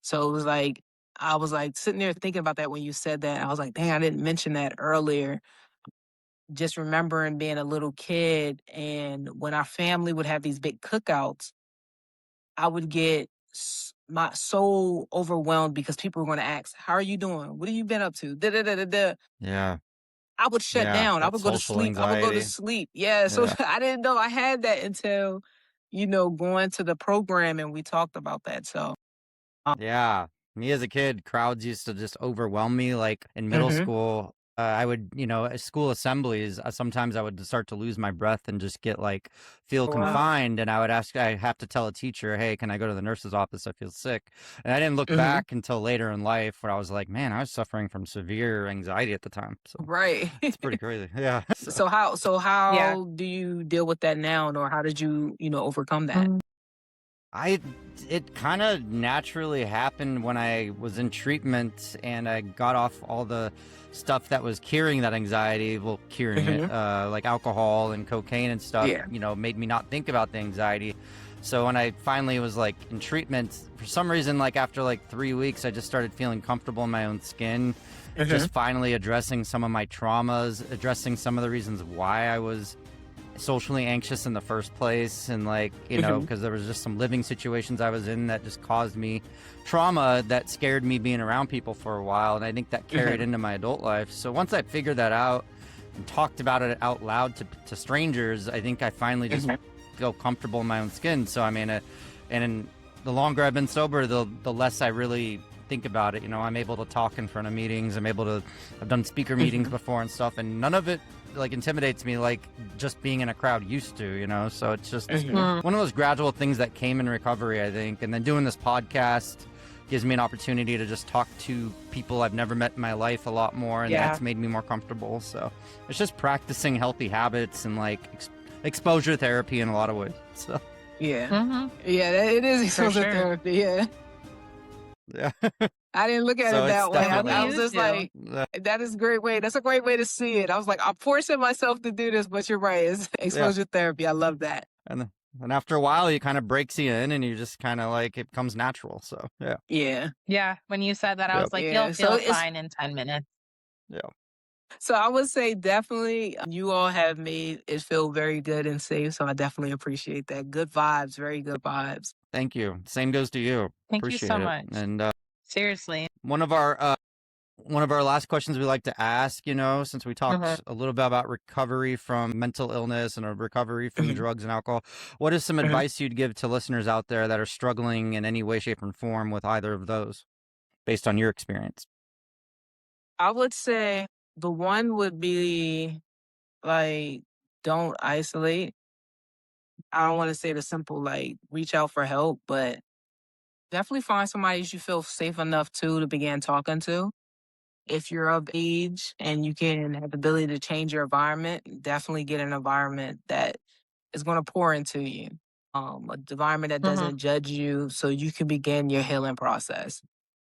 So it was like, I was like sitting there thinking about that when you said that. I was like, dang, I didn't mention that earlier. Just remembering being a little kid and when our family would have these big cookouts, I would get my so overwhelmed because people were going to ask, "How are you doing? What have you been up to?" Da, da, da, da, da. Yeah. I would shut Yeah. down. I That would go to social sleep. I would go to anxiety. sleep. Yeah. So Yeah. I didn't know I had that until, going to the program and we talked about that. So, Yeah. Me as a kid, crowds used to just overwhelm me. Like in middle mhm. school, I would, at school assemblies, sometimes I would start to lose my breath and just get like, feel Wow. confined. And I have to tell a teacher, hey, can I go to the nurse's office? I feel sick. And I didn't look Mhm. back until later in life where I was like, man, I was suffering from severe anxiety at the time. So Right. it's pretty crazy. Yeah. So how do you deal with that now, or how did you, overcome that? It kind of naturally happened when I was in treatment and I got off all the stuff that was curing that anxiety, curing it, like alcohol and cocaine and stuff, Yeah. made me not think about the anxiety. So when I finally was like in treatment, for some reason, like after like 3 weeks, I just started feeling comfortable in my own skin, just finally addressing some of my traumas, addressing some of the reasons why I was socially anxious in the first place, and like because there was just some living situations I was in that just caused me trauma that scared me being around people for a while, and I think that carried into my adult life. So once I figured that out and talked about it out loud to strangers, I think I finally just feel comfortable in my own skin. So I mean, and the longer I've been sober, the less I really think about it. I'm able to talk in front of meetings. I've done speaker meetings before and stuff, and none of it like intimidates me like just being in a crowd used to, so it's just one of those gradual things that came in recovery, I think. And then doing this podcast gives me an opportunity to just talk to people I've never met in my life a lot more, and that's made me more comfortable. So it's just practicing healthy habits and like exposure therapy in a lot of ways. So yeah, it is exposure therapy. Yeah. I didn't look at So it it's that way. definitely- I was just like, that is a great way. That's a great way to see it. I was like, I'm forcing myself to do this, but you're right. It's exposure therapy. I love that. And after a while, it kind of breaks you in, and you just kind of like it becomes natural. So Yeah. Yeah. When you said that, I was like, Yeah. you'll So feel fine in 10 minutes. yeah. So I would say definitely you all have made it feel very good and safe. So I definitely appreciate that. Good vibes, very good vibes. Thank you. Same goes to you. Thank Appreciate you so it. much. And Seriously. one of our last questions we like to ask, since we talked a little bit about recovery from mental illness and a recovery from drugs and alcohol, what is some advice you'd give to listeners out there that are struggling in any way, shape, or form with either of those, based on your experience? I would say the one would be like, don't isolate. I don't want to say the simple, like, reach out for help, but definitely find somebody you feel safe enough to begin talking to. If you're of age and you can have the ability to change your environment, definitely get an environment that is going to pour into you. An environment that doesn't judge you so you can begin your healing process.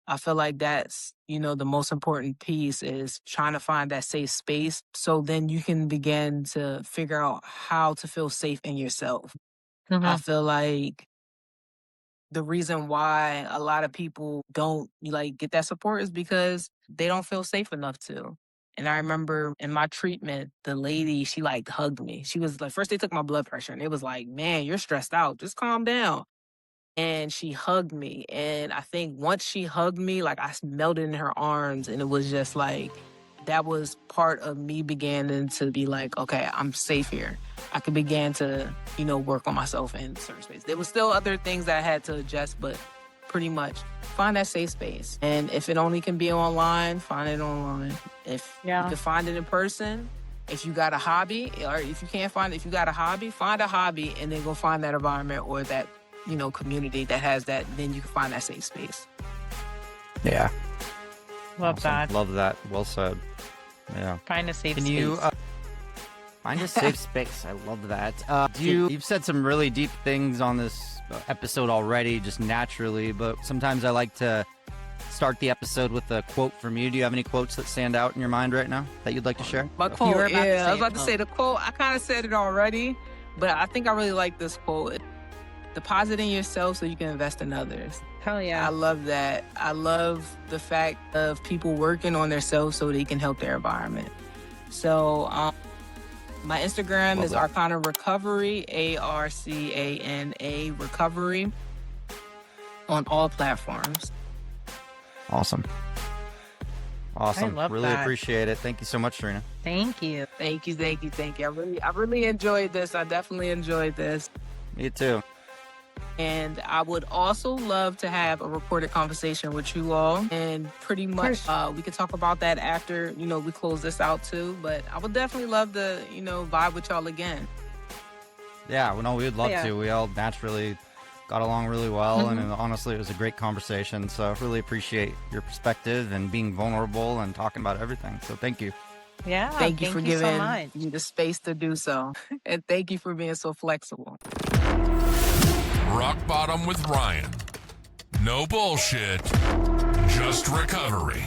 I feel like that's, the most important piece is trying to find that safe space so then you can begin to figure out how to feel safe in yourself. I feel like the reason why a lot of people don't like get that support is because they don't feel safe enough to. And I remember in my treatment, the lady, she like hugged me. She was like, first they took my blood pressure and it was like, man, you're stressed out. Just calm down. And she hugged me. And I think once she hugged me, like I melted in her arms and it was just like, that was part of me beginning to be like, okay, I'm safe here. I could begin to, work on myself in certain space. There was still other things that I had to adjust, but pretty much find that safe space. And if it only can be online, find it online. If you can find it in person, if you got a hobby, or if you can't find it, if you got a hobby, find a hobby and then go find that environment or that, community that has that, then you can find that safe space. Yeah. Love that. Love that. Well said. Yeah. Find a safe space. Can you find a safe space? I love that. You've said some really deep things on this episode already, just naturally, but sometimes I like to start the episode with a quote from you. Do you have any quotes that stand out in your mind right now that you'd like to share? My quote, I was about to say the quote. I kind of said it already, but I think I really like this quote. Deposit in yourself so you can invest in others. Hell yeah. I love that. I love the fact of people working on themselves so they can help their environment. So my Instagram is Arcana Recovery, ARCANA Recovery, on all platforms. Awesome. I love really that. appreciate it. Thank you so much, Sharina. Thank you. Thank you. I really enjoyed this. I definitely enjoyed this. Me too. And I would also love to have a recorded conversation with you all. And pretty much we could talk about that after, we close this out too. But I would definitely love to, vibe with y'all again. Yeah, we would love to. We all naturally got along really well. And honestly, it was a great conversation. So I really appreciate your perspective and being vulnerable and talking about everything. So thank you. Yeah. Thank you for giving so much. me the space to do so. And thank you for being so flexible. Rock Bottom with Ryan. No bullshit, just recovery.